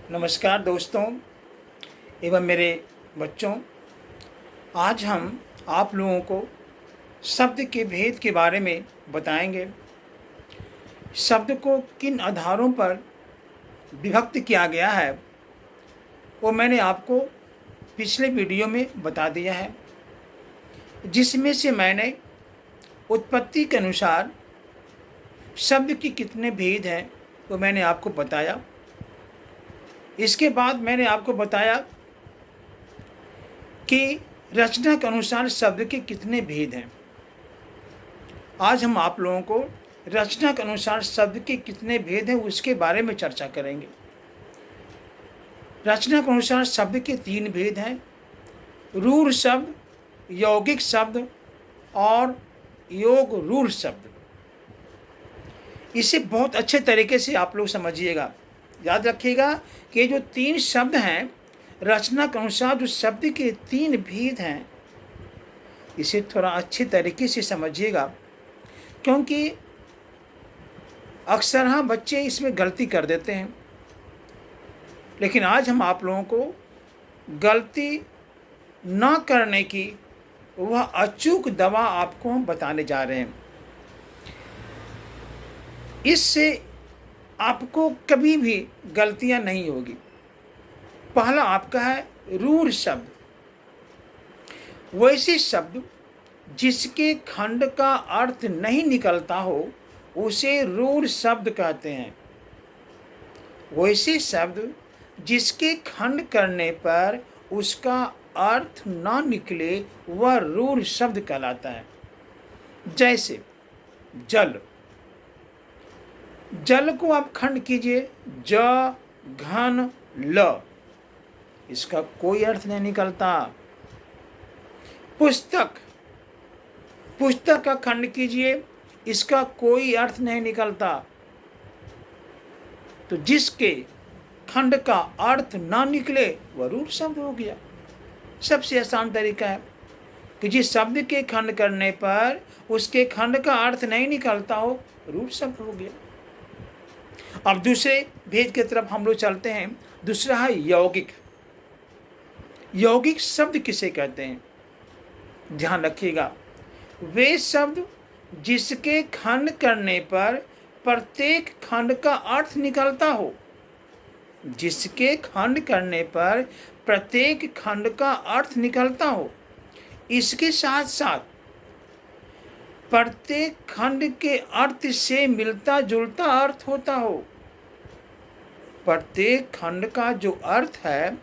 नमस्कार दोस्तों एवं मेरे बच्चों। आज हम आप लोगों को शब्द के भेद के बारे में बताएंगे। शब्द को किन आधारों पर विभक्त किया गया है वो मैंने आपको पिछले वीडियो में बता दिया है, जिसमें से मैंने उत्पत्ति के अनुसार शब्द के कितने भेद हैं वो मैंने आपको बताया। इसके बाद मैंने आपको बताया कि रचना के अनुसार शब्द के कितने भेद हैं। आज हम आप लोगों को रचना के अनुसार शब्द के कितने भेद हैं उसके बारे में चर्चा करेंगे। रचना के अनुसार शब्द के 3 भेद हैं: रूढ़ शब्द, यौगिक शब्द और योग रूढ़ शब्द। इसे बहुत अच्छे तरीके से आप लोग समझिएगा, याद रखिएगा कि जो 3 शब्द हैं, रचना के अनुसार जो शब्द के 3 भेद हैं, इसे थोड़ा अच्छे तरीके से समझिएगा, क्योंकि अक्सर हम बच्चे इसमें गलती कर देते हैं। लेकिन आज हम आप लोगों को गलती न करने की वह अचूक दवा आपको हम बताने जा रहे हैं। इससे आपको कभी भी गलतियां नहीं होगी। पहला आपका है रूढ़ शब्द। वैसे शब्द जिसके खंड का अर्थ नहीं निकलता हो उसे रूढ़ शब्द कहते हैं। वैसे शब्द जिसके खंड करने पर उसका अर्थ ना निकले वह रूढ़ शब्द कहलाता है। जैसे जल। जल को आप खंड कीजिए, ज घन ल, इसका कोई अर्थ नहीं निकलता। पुस्तक। पुस्तक का खंड कीजिए, इसका कोई अर्थ नहीं निकलता। तो जिसके खंड का अर्थ ना निकले वह रूढ़ शब्द हो गया। सबसे आसान तरीका है कि जिस शब्द के खंड करने पर उसके खंड का अर्थ नहीं निकलता हो, रूढ़ शब्द हो गया। अब दूसरे भेद की तरफ हम लोग चलते हैं। दूसरा है यौगिक। यौगिक शब्द किसे कहते हैं? ध्यान रखिएगा, वे शब्द जिसके खंड करने पर प्रत्येक खंड का अर्थ निकलता हो। जिसके खंड करने पर प्रत्येक खंड का अर्थ निकलता हो, इसके साथ साथ प्रत्येक खंड के अर्थ से मिलता जुलता अर्थ होता हो। प्रत्येक खंड का जो अर्थ है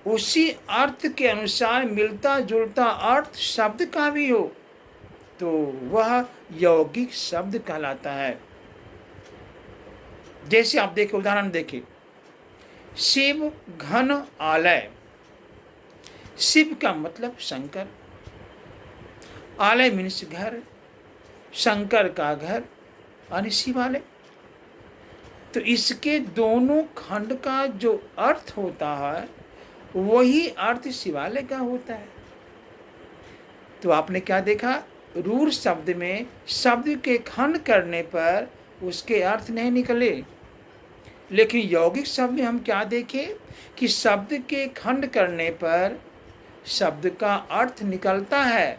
उसी अर्थ के अनुसार मिलता जुलता अर्थ शब्द का भी हो, तो वह यौगिक शब्द कहलाता है। जैसे आप देखिए, उदाहरण देखिए, शिव घन आलय। शिव का मतलब शंकर, आलय मीन्स घर, शंकर का घर यानी शिवालय। तो इसके दोनों खंड का जो अर्थ होता है वही अर्थ शिवालय का होता है। तो आपने क्या देखा, रूढ़ शब्द में शब्द के खंड करने पर उसके अर्थ नहीं निकले। लेकिन यौगिक शब्द में हम क्या देखें कि शब्द के खंड करने पर शब्द का अर्थ निकलता है।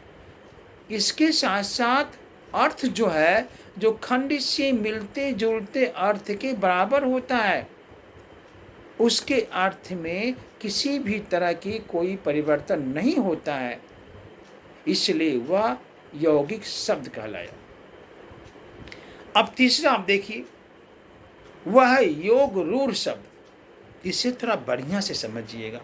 इसके साथ साथ अर्थ जो है, जो खंड से मिलते जुलते अर्थ के बराबर होता है, उसके अर्थ में किसी भी तरह की कोई परिवर्तन नहीं होता है, इसलिए वह यौगिक शब्द कहलाया। अब तीसरा आप देखिए, वह है योग रूढ़ शब्द। इसे थोड़ा बढ़िया से समझिएगा।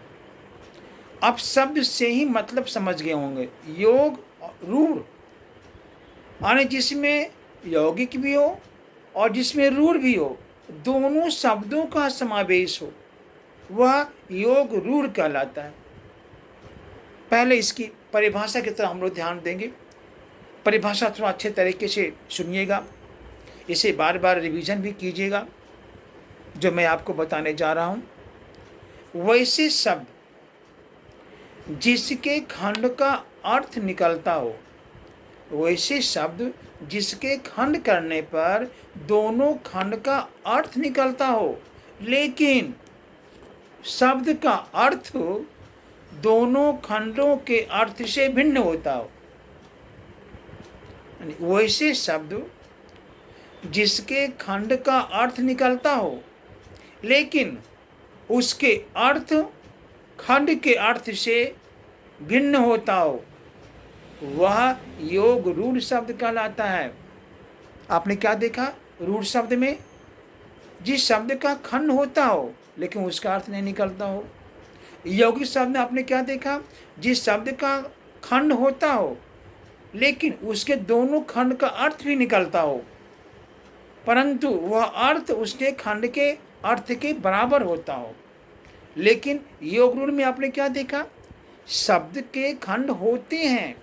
अब शब्द से ही मतलब समझ गए होंगे। योग रूढ़ यानी जिसमें यौगिक भी हो और जिसमें रूढ़ भी हो, दोनों शब्दों का समावेश हो, वह योग रूढ़ कहलाता है। पहले इसकी परिभाषा की तरफ हम लोग ध्यान देंगे। परिभाषा थोड़ा अच्छे तरीके से सुनिएगा, इसे बार बार रिवीजन भी कीजिएगा जो मैं आपको बताने जा रहा हूँ। वैसे शब्द जिसके खंड का अर्थ निकलता हो, वैसे शब्द जिसके खंड करने पर दोनों खंड का अर्थ निकलता हो, लेकिन शब्द का अर्थ दोनों खंडों के अर्थ से भिन्न होता हो। वैसे शब्द जिसके खंड का अर्थ निकलता हो लेकिन उसके अर्थ खंड के अर्थ से भिन्न होता हो, वह योग रूढ़ शब्द कहलाता है। आपने क्या देखा? रूढ़ शब्द में जिस शब्द का खंड होता हो लेकिन उसका अर्थ नहीं निकलता हो। यौगिक शब्द में आपने क्या देखा? जिस शब्द का खंड होता हो लेकिन उसके दोनों खंड का अर्थ भी निकलता हो, परंतु वह अर्थ उसके खंड के अर्थ के बराबर होता हो। लेकिन योग रूढ़ में आपने क्या देखा? शब्द के खंड होते हैं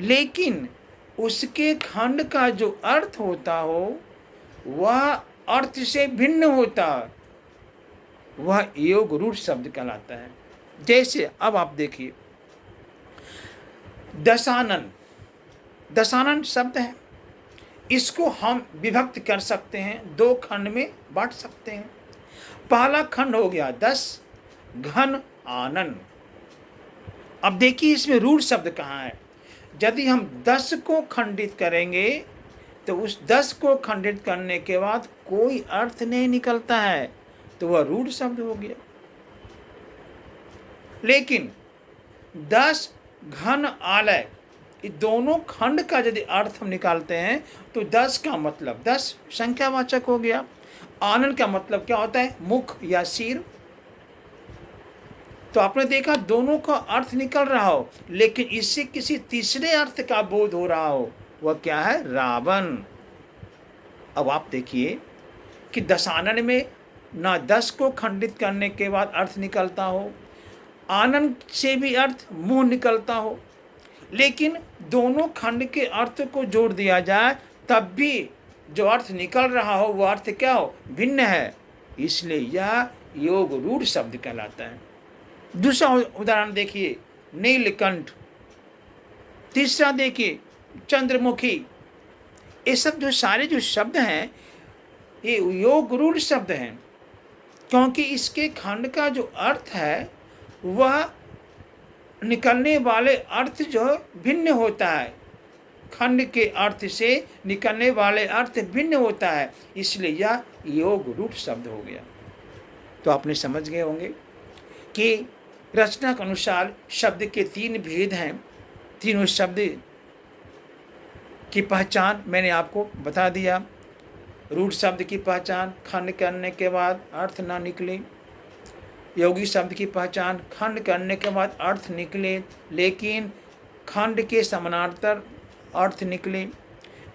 लेकिन उसके खंड का जो अर्थ होता हो वह अर्थ से भिन्न होता है, वह योग रूढ़ शब्द कहलाता है। जैसे अब आप देखिए, दशानन, दशानन शब्द है, इसको हम विभक्त कर सकते हैं, दो खंड में बांट सकते हैं। पहला खंड हो गया 10 घन आनन। अब देखिए इसमें रूढ़ शब्द कहाँ है? यदि हम 10 को खंडित करेंगे तो उस 10 को खंडित करने के बाद कोई अर्थ नहीं निकलता है, तो वह रूढ़ शब्द हो गया। लेकिन 10 घन आलय, ये दोनों खंड का यदि अर्थ हम निकालते हैं तो 10 का मतलब 10 संख्यावाचक हो गया। आनन का मतलब क्या होता है? मुख या सिर। तो आपने देखा दोनों का अर्थ निकल रहा हो लेकिन इससे किसी तीसरे अर्थ का बोध हो रहा हो, वह क्या है? रावण। अब आप देखिए कि दशानन में ना 10 को खंडित करने के बाद अर्थ निकलता हो, आनंद से भी अर्थ मुंह निकलता हो, लेकिन दोनों खंड के अर्थ को जोड़ दिया जाए तब भी जो अर्थ निकल रहा हो वह अर्थ क्या हो? भिन्न है। इसलिए यह योग रूढ़ शब्द कहलाता है। दूसरा उदाहरण देखिए, नीलकंठ। तीसरा देखिए, चंद्रमुखी। ये सब जो सारे जो शब्द हैं ये योग रूढ़ शब्द हैं, क्योंकि इसके खंड का जो अर्थ है वह निकलने वाले अर्थ जो भिन्न होता है, खंड के अर्थ से निकलने वाले अर्थ भिन्न होता है, इसलिए यह योग रूढ़ शब्द हो गया। तो आपने समझ गए होंगे कि रचना के अनुसार शब्द के 3 भेद हैं। तीनों शब्द की पहचान मैंने आपको बता दिया। रूढ़ शब्द की पहचान, खंड करने के बाद अर्थ ना निकले। योगी शब्द की पहचान, खंड करने के बाद अर्थ निकले लेकिन खंड के समानांतर अर्थ निकले।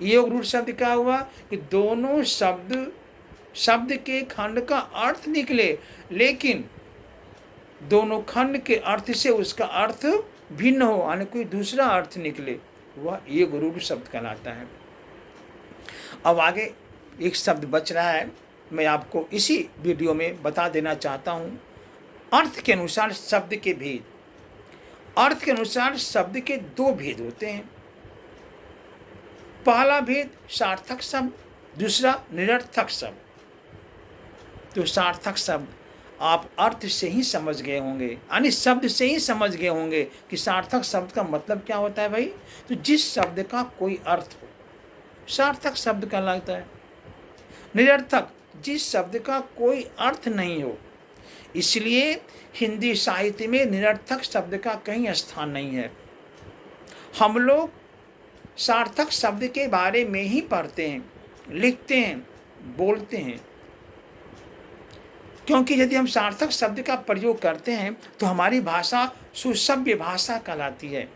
योग रूढ़ शब्द क्या हुआ कि दोनों शब्द के खंड का अर्थ निकले लेकिन दोनों खंड के अर्थ से उसका अर्थ भिन्न हो, यानी कोई दूसरा अर्थ निकले, वह योग रूढ़ शब्द कहलाता है। अब आगे एक शब्द बच रहा है, मैं आपको इसी वीडियो में बता देना चाहता हूँ। अर्थ के अनुसार शब्द के भेद। अर्थ के अनुसार शब्द के 2 भेद होते हैं। पहला भेद सार्थक शब्द, दूसरा निरर्थक शब्द। तो सार्थक शब्द आप अर्थ से ही समझ गए होंगे, यानी शब्द से ही समझ गए होंगे कि सार्थक शब्द का मतलब क्या होता है भाई। तो जिस शब्द का कोई अर्थ हो सार्थक शब्द कहलाता है। निरर्थक, जिस शब्द का कोई अर्थ नहीं हो। इसलिए हिंदी साहित्य में निरर्थक शब्द का कहीं स्थान नहीं है। हम लोग सार्थक शब्द के बारे में ही पढ़ते हैं, लिखते हैं, बोलते हैं, क्योंकि यदि हम सार्थक शब्द का प्रयोग करते हैं तो हमारी भाषा सुसभ्य भाषा कहलाती है।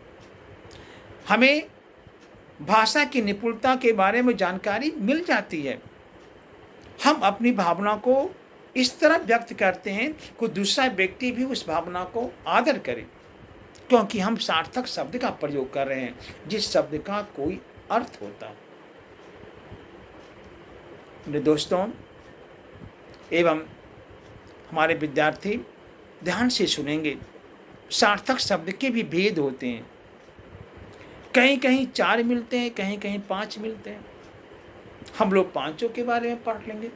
हमें भाषा की निपुणता के बारे में जानकारी मिल जाती है। हम अपनी भावना को इस तरह व्यक्त करते हैं कि दूसरा व्यक्ति भी उस भावना को आदर करे, क्योंकि हम सार्थक शब्द का प्रयोग कर रहे हैं जिस शब्द का कोई अर्थ होता है। मेरे दोस्तों एवं हमारे विद्यार्थी ध्यान से सुनेंगे, सार्थक शब्द के भी भेद होते हैं। कहीं कहीं 4 मिलते हैं, कहीं कहीं 5 मिलते हैं। हम लोग 5 के बारे में पढ़ लेंगे।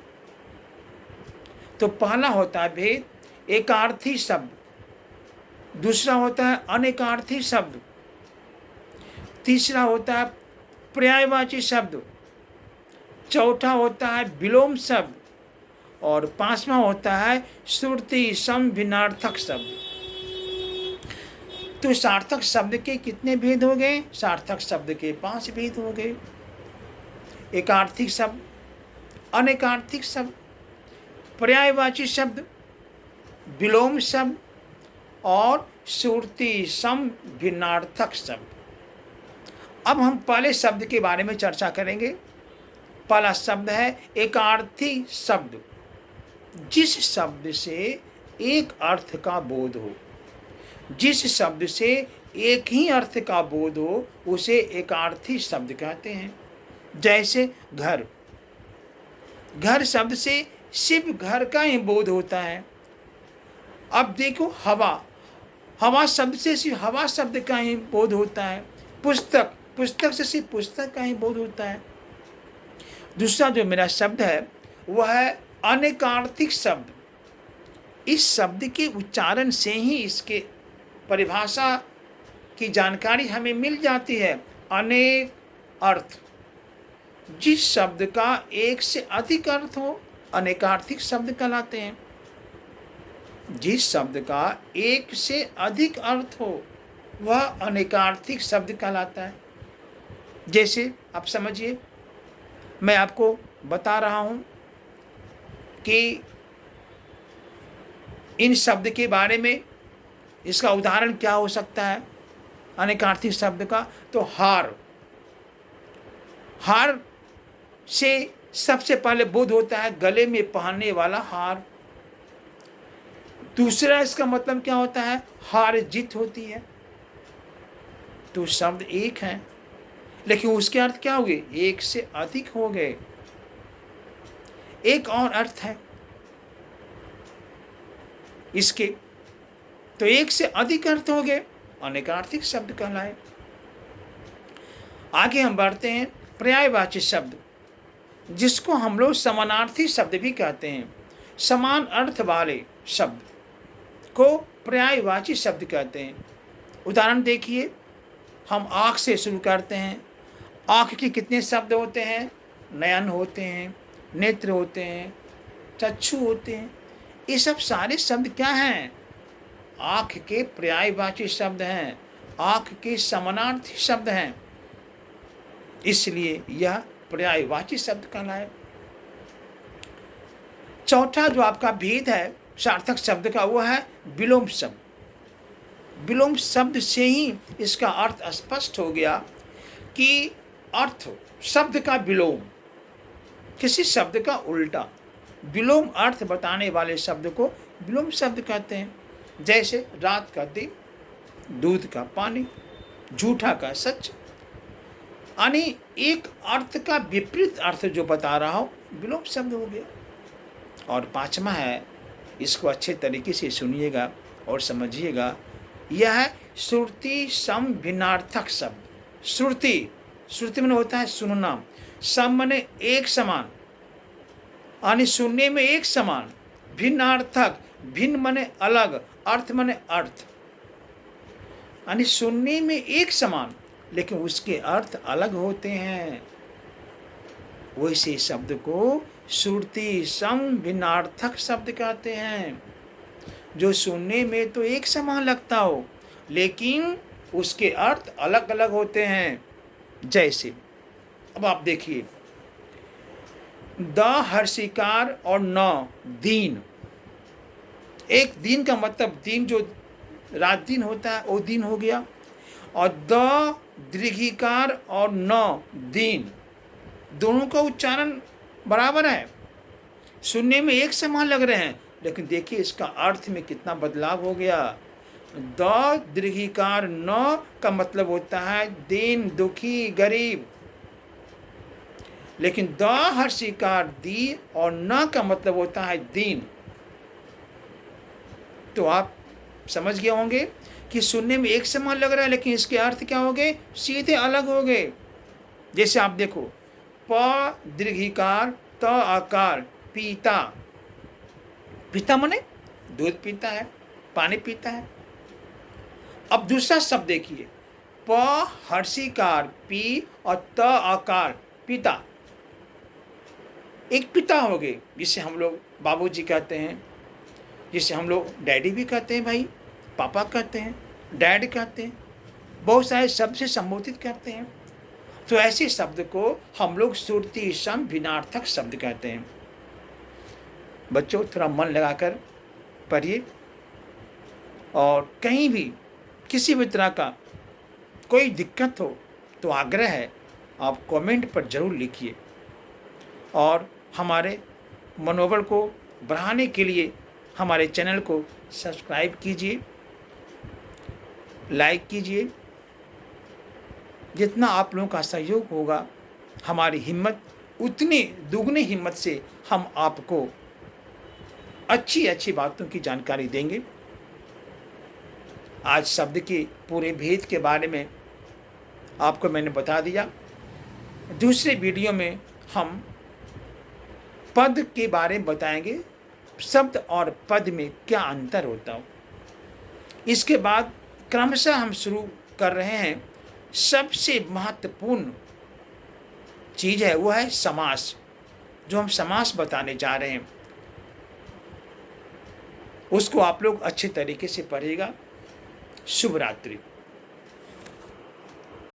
तो पहला होता है भेद एकार्थी शब्द, दूसरा होता है अनेकार्थी शब्द, तीसरा होता है पर्यायवाची शब्द, चौथा होता है विलोम शब्द और पांचवा होता है श्रुति सम भिन्नार्थक शब्द। तो सार्थक शब्द के कितने भेद हो गए? सार्थक शब्द के 5 भेद हो गए। एकार्थिक शब्द, अनेकार्थिक शब्द, पर्यायवाची शब्द, विलोम शब्द और श्रुति सम भिन्नार्थक शब्द। अब हम पहले शब्द के बारे में चर्चा करेंगे। पहला शब्द है एकार्थी शब्द। जिस शब्द से एक अर्थ का बोध हो, जिस शब्द से एक ही अर्थ का बोध हो उसे एकार्थी शब्द कहते हैं। जैसे घर, घर शब्द से सिर्फ घर का ही बोध होता है। अब देखो हवा, हवा शब्द से सिर्फ हवा शब्द का ही बोध होता है। पुस्तक, पुस्तक से सिर्फ पुस्तक का ही बोध होता है। दूसरा जो मेरा शब्द है वह है अनेकार्थिक शब्द। इस शब्द के उच्चारण से ही इसके परिभाषा की जानकारी हमें मिल जाती है। अनेक अर्थ, जिस शब्द का एक से अधिक अर्थ हो अनेकार्थिक शब्द कहलाते हैं। जिस शब्द का एक से अधिक अर्थ हो वह अनेकार्थिक शब्द कहलाता है। जैसे आप समझिए, मैं आपको बता रहा हूं कि इन शब्द के बारे में, इसका उदाहरण क्या हो सकता है अनेकार्थिक शब्द का? तो हार, हार से सबसे पहले बोध होता है गले में पहनने वाला हार। दूसरा इसका मतलब क्या होता है? हार जीत होती है। तो शब्द एक है लेकिन उसके अर्थ क्या हो गए? एक से अधिक हो गए। एक और अर्थ है इसके, तो एक से अधिक अर्थ हो गए, अनेकार्थिक शब्द कहलाए। आगे हम बढ़ते हैं पर्यायवाची शब्द, जिसको हम लोग समानार्थी शब्द भी कहते हैं। समान अर्थ वाले शब्द को पर्यायवाची शब्द कहते हैं। उदाहरण देखिए, हम आँख से शुरू करते हैं। आँख के कितने शब्द होते हैं? नयन होते हैं, नेत्र होते हैं, चक्षु होते हैं। ये सब सारे शब्द क्या हैं? आँख के पर्यायवाची शब्द हैं, आँख के समानार्थी शब्द हैं, इसलिए यह पर्यायवाची शब्द कहलाए। चौथा जो आपका भेद है सार्थक शब्द का वो है विलोम शब्द। विलोम शब्द से ही इसका अर्थ स्पष्ट हो गया कि अर्थ शब्द का विलोम, किसी शब्द का उल्टा, विलोम अर्थ बताने वाले शब्द को विलोम शब्द कहते हैं। जैसे रात का दिन, दूध का पानी, झूठा का सच, यानी एक अर्थ का विपरीत अर्थ जो बता रहा हो विलोम शब्द हो गया। और पांचवा है, इसको अच्छे तरीके से सुनिएगा और समझिएगा, यह है श्रुति सम भिन्नार्थक शब्द। श्रुति, श्रुति में होता है सुनना, सम माने एक समान, यानी सुनने में एक समान, भिन्नार्थक, भिन्न माने अलग, अर्थ माने अर्थ, यानी सुनने में एक समान लेकिन उसके अर्थ अलग होते हैं। वैसे शब्द को श्रुति सम भिन्नार्थक शब्द कहते हैं, जो सुनने में तो एक समान लगता हो लेकिन उसके अर्थ अलग अलग होते हैं। जैसे अब आप देखिए, द हर्षिकार और न दीन। एक दिन का मतलब दिन जो रात दिन होता है वो दिन हो गया, और द दीर्घिकार और न दिन, दोनों का उच्चारण बराबर है, सुनने में एक समान लग रहे हैं लेकिन देखिए इसका अर्थ में कितना बदलाव हो गया। द दीर्घिकार न का मतलब होता है दीन, दुखी, गरीब, लेकिन द हर्षिकार दी और न का मतलब होता है दीन। तो आप समझ गए होंगे कि सुनने में एक समान लग रहा है लेकिन इसके अर्थ क्या हो गए? सीधे अलग हो गए। जैसे आप देखो, प दीर्घिकार त आकार पीता, पिता माने दूध पीता है, पानी पीता है। अब दूसरा शब्द देखिए, प हर्षिकार पी और त आकार पिता। एक पिता हो गए, जिसे हम लोग बाबूजी कहते हैं, जिसे हम लोग डैडी भी कहते हैं, भाई पापा कहते हैं, डैड कहते हैं, बहुत सारे शब्द से संबोधित करते हैं। तो ऐसे शब्द को हम लोग श्रुति सम भिन्नार्थक शब्द कहते हैं। बच्चों थोड़ा मन लगाकर पढ़िए, और कहीं भी किसी भी तरह का कोई दिक्कत हो तो आग्रह है आप कमेंट पर ज़रूर लिखिए, और हमारे मनोबल को बढ़ाने के लिए हमारे चैनल को सब्सक्राइब कीजिए, लाइक कीजिए। जितना आप लोगों का सहयोग होगा, हमारी हिम्मत उतनी दुगनी हिम्मत से हम आपको अच्छी अच्छी बातों की जानकारी देंगे। आज शब्द के पूरे भेद के बारे में आपको मैंने बता दिया। दूसरे वीडियो में हम पद के बारे में बताएंगे, शब्द और पद में क्या अंतर होता हो। इसके बाद क्रमशः हम शुरू कर रहे हैं, सबसे महत्वपूर्ण चीज़ है वो है समास, जो हम समास बताने जा रहे हैं। उसको आप लोग अच्छे तरीके से पढ़िएगा। शुभ रात्रि।